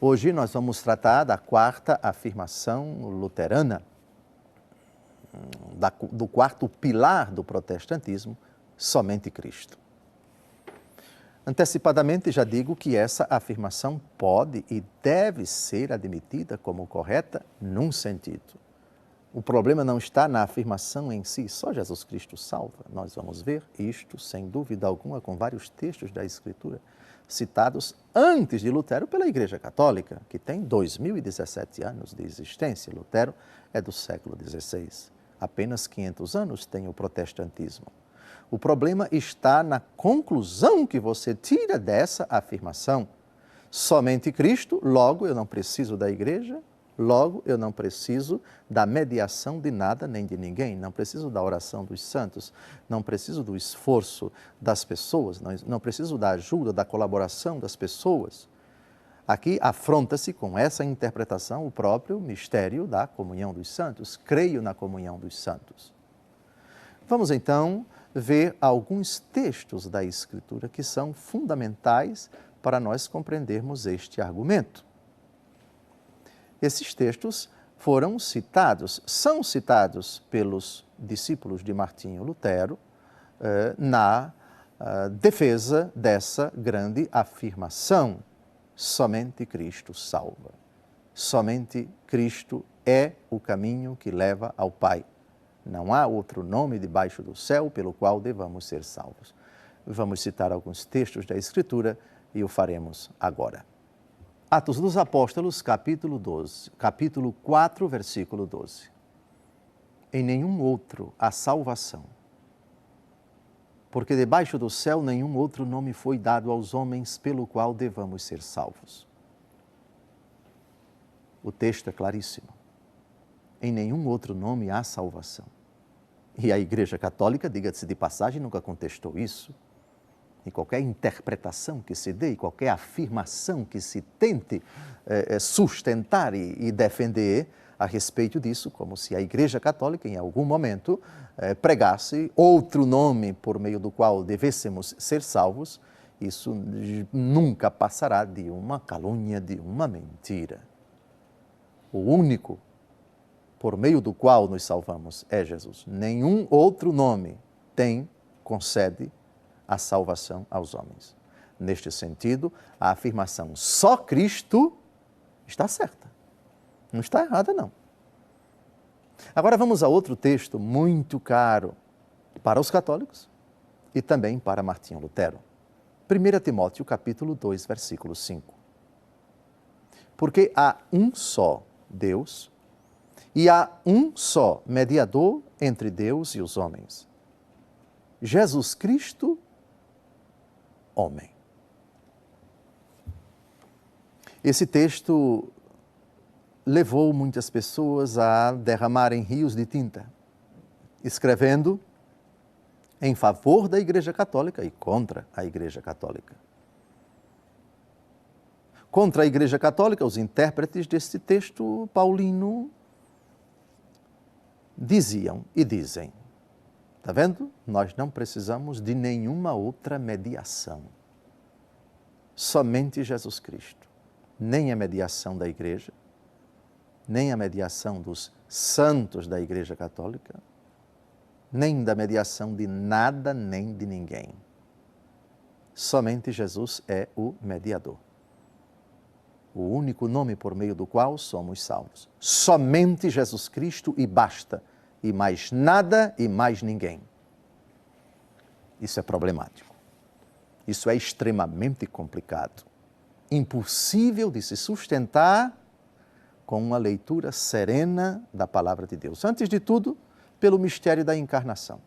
Hoje nós vamos tratar da quarta afirmação luterana, do quarto pilar do protestantismo, somente Cristo. Antecipadamente já digo que essa afirmação pode e deve ser admitida como correta num sentido. O problema não está na afirmação em si, só Jesus Cristo salva. Nós vamos ver isto, sem dúvida alguma, com vários textos da Escritura citados antes de Lutero pela Igreja Católica, que tem 2017 anos de existência. Lutero é do século XVI. Apenas 500 anos tem o protestantismo. O problema está na conclusão que você tira dessa afirmação. Somente Cristo, logo eu não preciso da igreja, logo eu não preciso da mediação de nada nem de ninguém, não preciso da oração dos santos, não preciso do esforço das pessoas, não preciso da ajuda, da colaboração das pessoas. Aqui afronta-se com essa interpretação o próprio mistério da comunhão dos santos. Creio na comunhão dos santos. Vamos então ver alguns textos da Escritura que são fundamentais para nós compreendermos este argumento. Esses textos são citados pelos discípulos de Martinho Lutero na defesa dessa grande afirmação. Somente Cristo salva. Somente Cristo é o caminho que leva ao Pai. Não há outro nome debaixo do céu pelo qual devamos ser salvos. Vamos citar alguns textos da Escritura e o faremos agora. Atos dos Apóstolos, capítulo 4, versículo 12. Em nenhum outro há salvação, porque debaixo do céu nenhum outro nome foi dado aos homens pelo qual devamos ser salvos. O texto é claríssimo. Em nenhum outro nome há salvação. E a Igreja Católica, diga-se de passagem, nunca contestou isso. E qualquer interpretação que se dê, qualquer afirmação que se tente sustentar e defender a respeito disso, como se a Igreja Católica, em algum momento, pregasse outro nome por meio do qual devêssemos ser salvos, isso nunca passará de uma calúnia, de uma mentira. O único por meio do qual nos salvamos é Jesus. Nenhum outro nome concede a salvação aos homens. Neste sentido, a afirmação só Cristo está certa. Não está errada, não. Agora vamos a outro texto muito caro para os católicos e também para Martinho Lutero. 1 Timóteo, capítulo 2, versículo 5. Porque há um só Deus e há um só mediador entre Deus e os homens, Jesus Cristo, homem. Esse texto levou muitas pessoas a derramarem rios de tinta, escrevendo em favor da Igreja Católica e contra a Igreja Católica. Contra a Igreja Católica, os intérpretes deste texto paulino diziam e dizem: está vendo? Nós não precisamos de nenhuma outra mediação. Somente Jesus Cristo. Nem a mediação da Igreja, nem a mediação dos santos da Igreja Católica, nem da mediação de nada nem de ninguém. Somente Jesus é o mediador. O único nome por meio do qual somos salvos. Somente Jesus Cristo e basta. E mais nada e mais ninguém. Isso é problemático. Isso é extremamente complicado. Impossível de se sustentar com uma leitura serena da Palavra de Deus. Antes de tudo, pelo mistério da encarnação.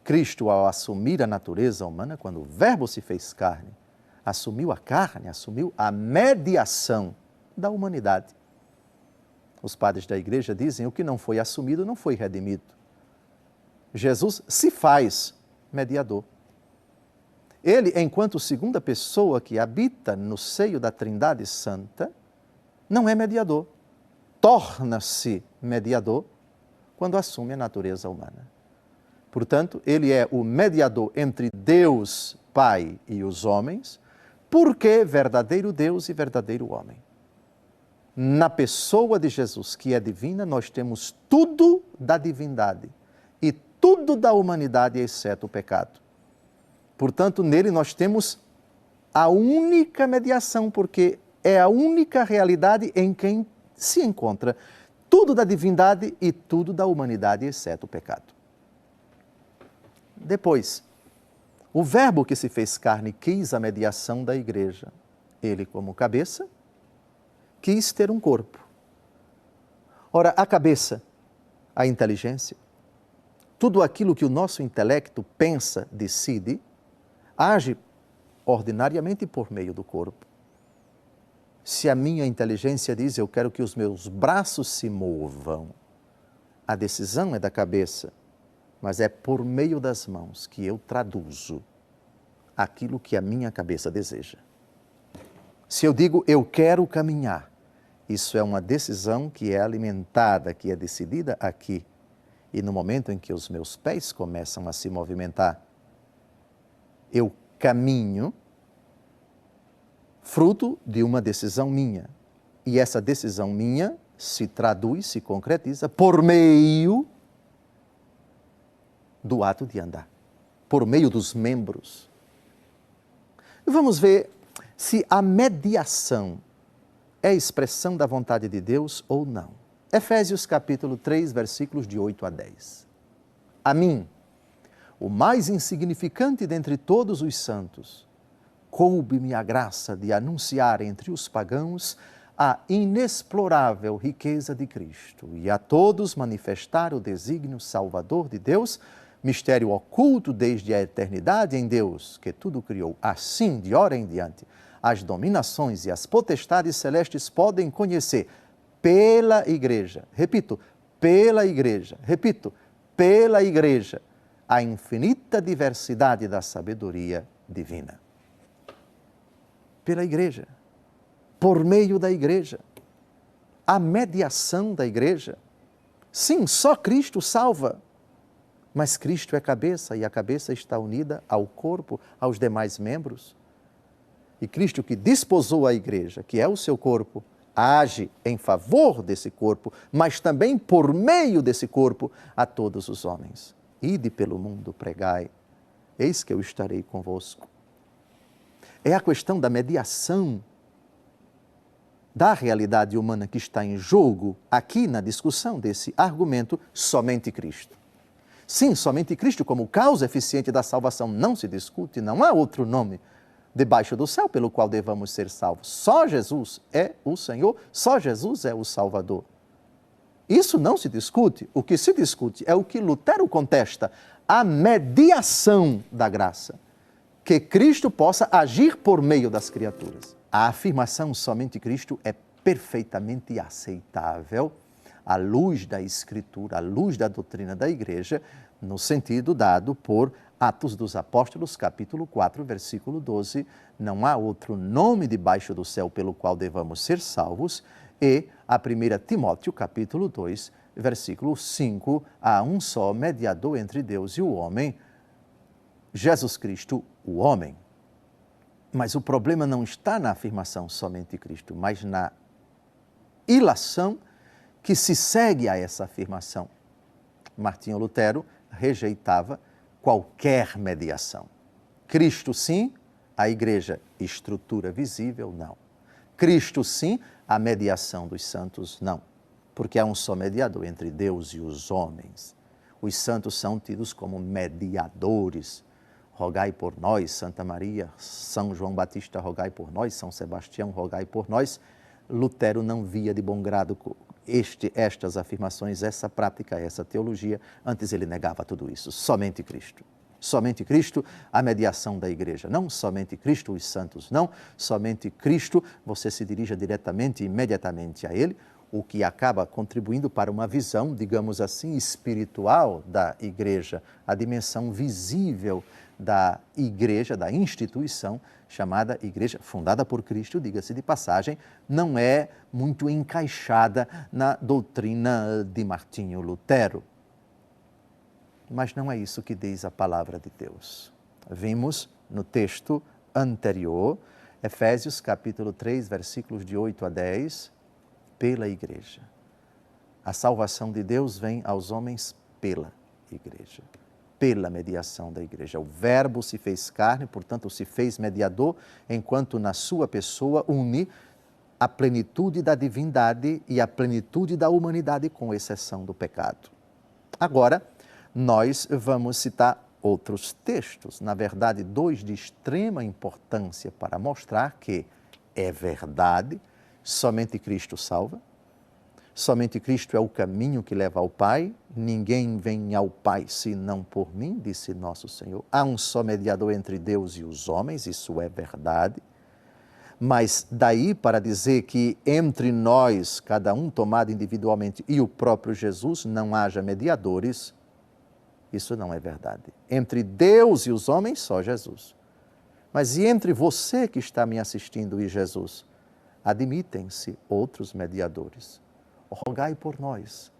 Cristo, ao assumir a natureza humana, quando o Verbo se fez carne, assumiu a carne, assumiu a mediação da humanidade. Os padres da igreja dizem: o que não foi assumido não foi redimido. Jesus se faz mediador. Ele, enquanto segunda pessoa que habita no seio da Trindade Santa, não é mediador. Torna-se mediador quando assume a natureza humana. Portanto, ele é o mediador entre Deus, Pai e os homens, porque verdadeiro Deus e verdadeiro homem. Na pessoa de Jesus, que é divina, nós temos tudo da divindade e tudo da humanidade, exceto o pecado. Portanto, nele nós temos a única mediação, porque é a única realidade em quem se encontra tudo da divindade e tudo da humanidade, exceto o pecado. Depois, o Verbo que se fez carne quis a mediação da igreja. Ele, como cabeça, quis ter um corpo. Ora, a cabeça, a inteligência, tudo aquilo que o nosso intelecto pensa, decide, age ordinariamente por meio do corpo. Se a minha inteligência diz, eu quero que os meus braços se movam, a decisão é da cabeça, mas é por meio das mãos que eu traduzo aquilo que a minha cabeça deseja. Se eu digo, eu quero caminhar, isso é uma decisão que é alimentada, que é decidida aqui. E no momento em que os meus pés começam a se movimentar, eu caminho fruto de uma decisão minha. E essa decisão minha se traduz, se concretiza por meio do ato de andar, por meio dos membros. Vamos ver se a mediação é expressão da vontade de Deus ou não. Efésios capítulo 3, versículos de 8 a 10. A mim, o mais insignificante dentre todos os santos, coube-me a graça de anunciar entre os pagãos a inexplorável riqueza de Cristo e a todos manifestar o desígnio salvador de Deus, mistério oculto desde a eternidade em Deus, que tudo criou. Assim, de hora em diante, as dominações e as potestades celestes podem conhecer pela igreja, repito, pela igreja, a infinita diversidade da sabedoria divina. Pela igreja, por meio da igreja, a mediação da igreja. Sim, só Cristo salva, mas Cristo é cabeça e a cabeça está unida ao corpo, aos demais membros. E Cristo que desposou a igreja, que é o seu corpo, age em favor desse corpo, mas também por meio desse corpo a todos os homens. Ide pelo mundo, pregai, eis que eu estarei convosco. É a questão da mediação da realidade humana que está em jogo aqui na discussão desse argumento, somente Cristo. Sim, somente Cristo como causa eficiente da salvação não se discute, não há outro nome debaixo do céu pelo qual devamos ser salvos. Só Jesus é o Senhor, só Jesus é o Salvador. Isso não se discute. O que se discute é o que Lutero contesta, a mediação da graça. Que Cristo possa agir por meio das criaturas. A afirmação somente Cristo é perfeitamente aceitável à luz da Escritura, à luz da doutrina da Igreja, no sentido dado por Atos dos Apóstolos, capítulo 4, versículo 12, não há outro nome debaixo do céu pelo qual devamos ser salvos, e a 1 Timóteo, capítulo 2, versículo 5, há um só mediador entre Deus e o homem, Jesus Cristo, o homem. Mas o problema não está na afirmação somente Cristo, mas na ilação que se segue a essa afirmação. Martinho Lutero rejeitava qualquer mediação. Cristo sim, a igreja, estrutura visível, não. Cristo sim, a mediação dos santos, não. Porque há um só mediador entre Deus e os homens. Os santos são tidos como mediadores. Rogai por nós, Santa Maria, São João Batista, rogai por nós, São Sebastião, rogai por nós. Lutero não via de bom grado estas afirmações, essa prática, essa teologia, antes ele negava tudo isso. Somente Cristo. Somente Cristo, a mediação da igreja. Não somente Cristo, os santos, não. Somente Cristo, você se dirija diretamente, imediatamente a Ele, o que acaba contribuindo para uma visão, digamos assim, espiritual da igreja, a dimensão visível da igreja, da instituição, chamada igreja, fundada por Cristo, diga-se de passagem, não é muito encaixada na doutrina de Martinho Lutero. Mas não é isso que diz a palavra de Deus. Vimos no texto anterior, Efésios capítulo 3, versículos de 8 a 10, pela igreja. A salvação de Deus vem aos homens pela igreja, pela mediação da igreja. O Verbo se fez carne, portanto se fez mediador, enquanto na sua pessoa une a plenitude da divindade e a plenitude da humanidade, com exceção do pecado. Agora, nós vamos citar outros textos, na verdade, dois de extrema importância para mostrar que é verdade, somente Cristo salva, somente Cristo é o caminho que leva ao Pai, ninguém vem ao Pai senão por mim, disse nosso Senhor. Há um só mediador entre Deus e os homens, isso é verdade. Mas daí para dizer que entre nós, cada um tomado individualmente, e o próprio Jesus, não haja mediadores, isso não é verdade. Entre Deus e os homens, só Jesus. Mas e entre você que está me assistindo e Jesus? Admitem-se outros mediadores. Rogai por nós.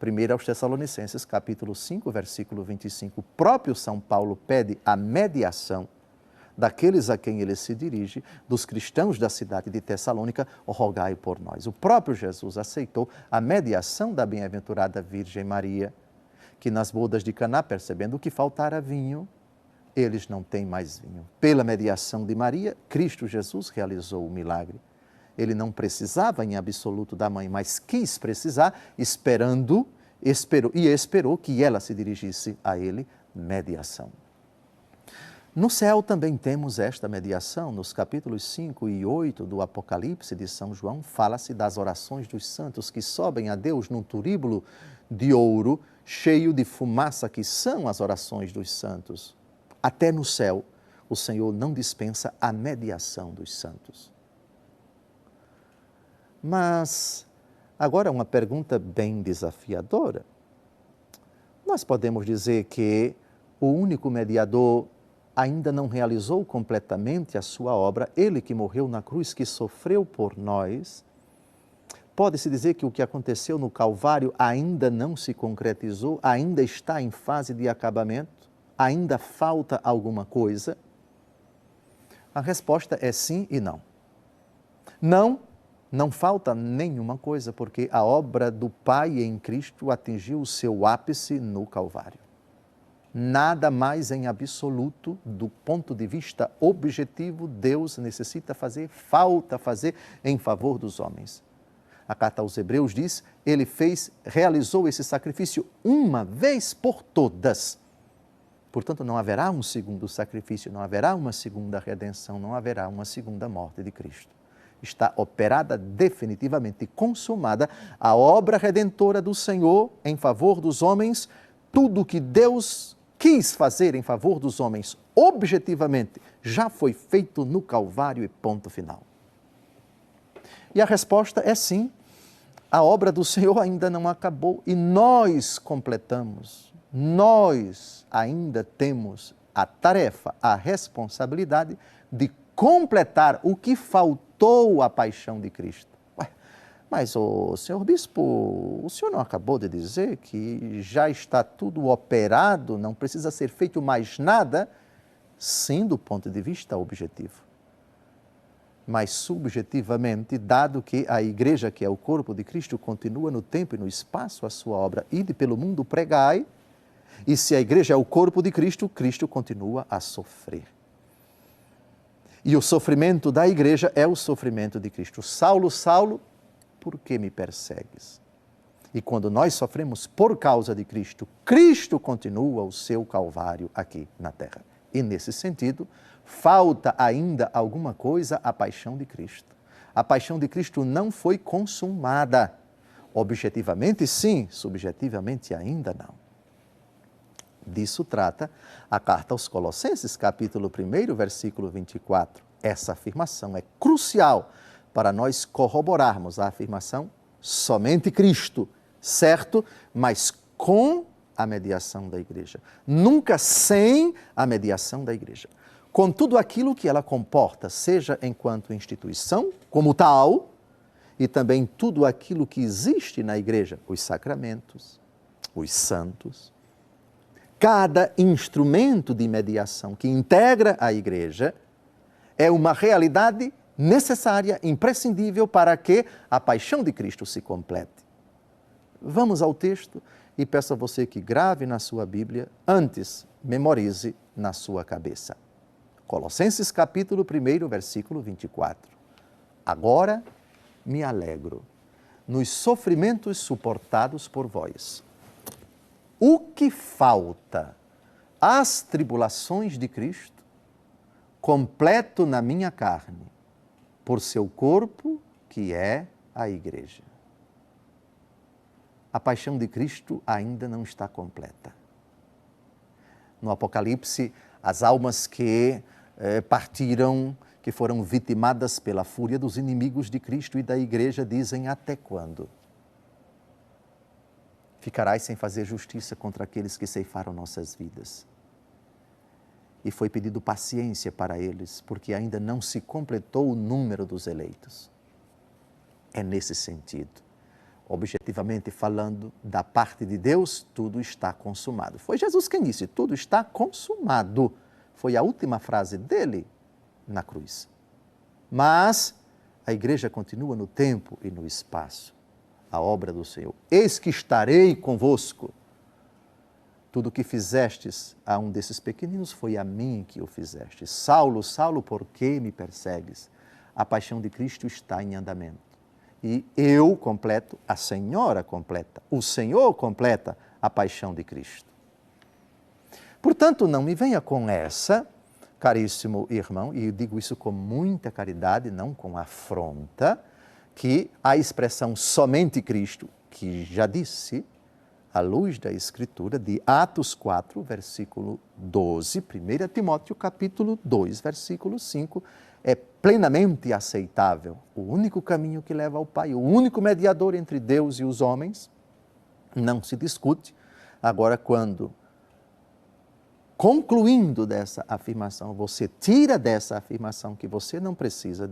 1 aos Tessalonicenses, capítulo 5, versículo 25. O próprio São Paulo pede a mediação daqueles a quem ele se dirige, dos cristãos da cidade de Tessalônica, rogai por nós. O próprio Jesus aceitou a mediação da bem-aventurada Virgem Maria, que nas bodas de Caná, percebendo que faltara vinho, eles não têm mais vinho. Pela mediação de Maria, Cristo Jesus realizou o milagre. Ele não precisava em absoluto da mãe, mas quis precisar, esperou que ela se dirigisse a ele, mediação. No céu também temos esta mediação. Nos capítulos 5 e 8 do Apocalipse de São João, fala-se das orações dos santos que sobem a Deus num turíbulo de ouro, cheio de fumaça, que são as orações dos santos. Até no céu, o Senhor não dispensa a mediação dos santos. Mas agora uma pergunta bem desafiadora. Nós podemos dizer que o único mediador ainda não realizou completamente a sua obra, ele que morreu na cruz, que sofreu por nós. Pode-se dizer que o que aconteceu no Calvário ainda não se concretizou, ainda está em fase de acabamento, ainda falta alguma coisa? A resposta é sim e não. Não falta nenhuma coisa, porque a obra do Pai em Cristo atingiu o seu ápice no Calvário. Nada mais em absoluto, do ponto de vista objetivo, Deus necessita fazer, falta fazer em favor dos homens. A carta aos Hebreus diz, ele realizou esse sacrifício uma vez por todas. Portanto, não haverá um segundo sacrifício, não haverá uma segunda redenção, não haverá uma segunda morte de Cristo. Está operada definitivamente, consumada a obra redentora do Senhor em favor dos homens. Tudo o que Deus quis fazer em favor dos homens, objetivamente, já foi feito no Calvário e ponto final. E a resposta é sim, a obra do Senhor ainda não acabou e nós completamos, nós ainda temos a tarefa, a responsabilidade de completar o que faltou à paixão de Cristo. Mas, senhor bispo, o senhor não acabou de dizer que já está tudo operado, não precisa ser feito mais nada? Sim, do ponto de vista objetivo. Mas subjetivamente, dado que a igreja, que é o corpo de Cristo, continua no tempo e no espaço a sua obra, ide pelo mundo, pregai, e se a igreja é o corpo de Cristo, Cristo continua a sofrer. E o sofrimento da igreja é o sofrimento de Cristo. Saulo, Saulo, por que me persegues? E quando nós sofremos por causa de Cristo, Cristo continua o seu calvário aqui na terra. E nesse sentido, falta ainda alguma coisa à paixão de Cristo. A paixão de Cristo não foi consumada. Objetivamente sim, subjetivamente ainda não. Disso trata a carta aos Colossenses, capítulo 1, versículo 24. Essa afirmação é crucial para nós corroborarmos a afirmação somente Cristo, certo? Mas com a mediação da igreja. Nunca sem a mediação da igreja. Com tudo aquilo que ela comporta, seja enquanto instituição, como tal, e também tudo aquilo que existe na igreja, os sacramentos, os santos. Cada instrumento de mediação que integra a igreja é uma realidade necessária, imprescindível para que a paixão de Cristo se complete. Vamos ao texto e peço a você que grave na sua Bíblia, antes memorize na sua cabeça. Colossenses capítulo 1, versículo 24. Agora me alegro nos sofrimentos suportados por vós. O que falta às tribulações de Cristo, completo na minha carne, por seu corpo, que é a Igreja. A paixão de Cristo ainda não está completa. No Apocalipse, as almas que partiram, que foram vitimadas pela fúria dos inimigos de Cristo e da Igreja, dizem: até quando ficarás sem fazer justiça contra aqueles que ceifaram nossas vidas? E foi pedido paciência para eles, porque ainda não se completou o número dos eleitos. É nesse sentido. Objetivamente falando, da parte de Deus, tudo está consumado. Foi Jesus quem disse: tudo está consumado. Foi a última frase dele na cruz. Mas a Igreja continua no tempo e no espaço. A obra do Senhor. Eis que estarei convosco. Tudo o que fizestes a um desses pequeninos foi a mim que o fizestes. Saulo, Saulo, por que me persegues? A paixão de Cristo está em andamento. E eu completo, a Senhora completa, o Senhor completa a paixão de Cristo. Portanto, não me venha com essa, caríssimo irmão, e eu digo isso com muita caridade, não com afronta, que a expressão somente Cristo, que já disse, à luz da Escritura, de Atos 4, versículo 12, 1 Timóteo capítulo 2, versículo 5, é plenamente aceitável. O único caminho que leva ao Pai, o único mediador entre Deus e os homens, não se discute. Agora, quando, concluindo dessa afirmação, você tira dessa afirmação que você não precisa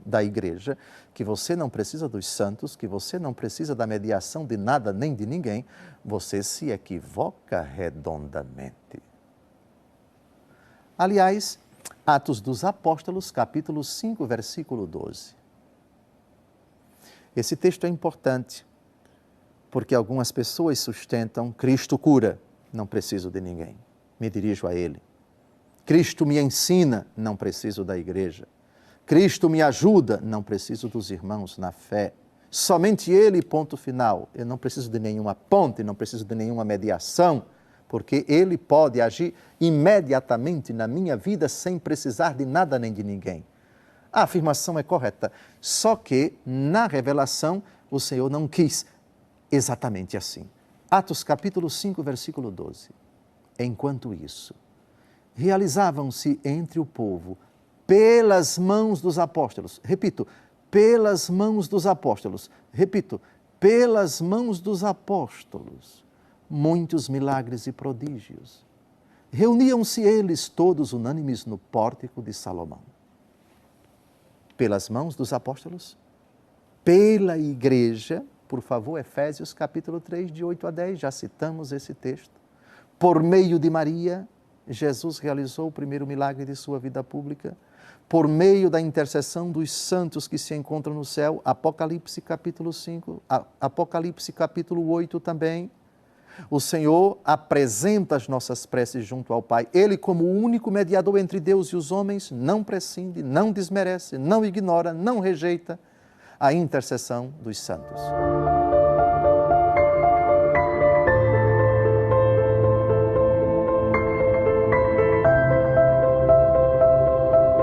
da igreja, que você não precisa dos santos, que você não precisa da mediação de nada nem de ninguém, você se equivoca redondamente. Aliás, Atos dos Apóstolos, capítulo 5, versículo 12. Esse texto é importante, porque algumas pessoas sustentam: Cristo cura, não preciso de ninguém. Me dirijo a Ele. Cristo me ensina, não preciso da igreja. Cristo me ajuda, não preciso dos irmãos na fé. Somente Ele, ponto final. Eu não preciso de nenhuma ponte, não preciso de nenhuma mediação, porque Ele pode agir imediatamente na minha vida sem precisar de nada nem de ninguém. A afirmação é correta, só que na revelação o Senhor não quis exatamente assim. Atos capítulo 5, versículo 12. Enquanto isso, realizavam-se entre o povo, pelas mãos dos apóstolos, repito, pelas mãos dos apóstolos, repito, pelas mãos dos apóstolos, muitos milagres e prodígios. Reuniam-se eles todos unânimes no pórtico de Salomão. Pelas mãos dos apóstolos, pela igreja, por favor, Efésios capítulo 3, de 8 a 10, já citamos esse texto. Por meio de Maria, Jesus realizou o primeiro milagre de sua vida pública. Por meio da intercessão dos santos que se encontram no céu, Apocalipse capítulo 5, Apocalipse capítulo 8 também. O Senhor apresenta as nossas preces junto ao Pai. Ele, como o único mediador entre Deus e os homens, não prescinde, não desmerece, não ignora, não rejeita a intercessão dos santos.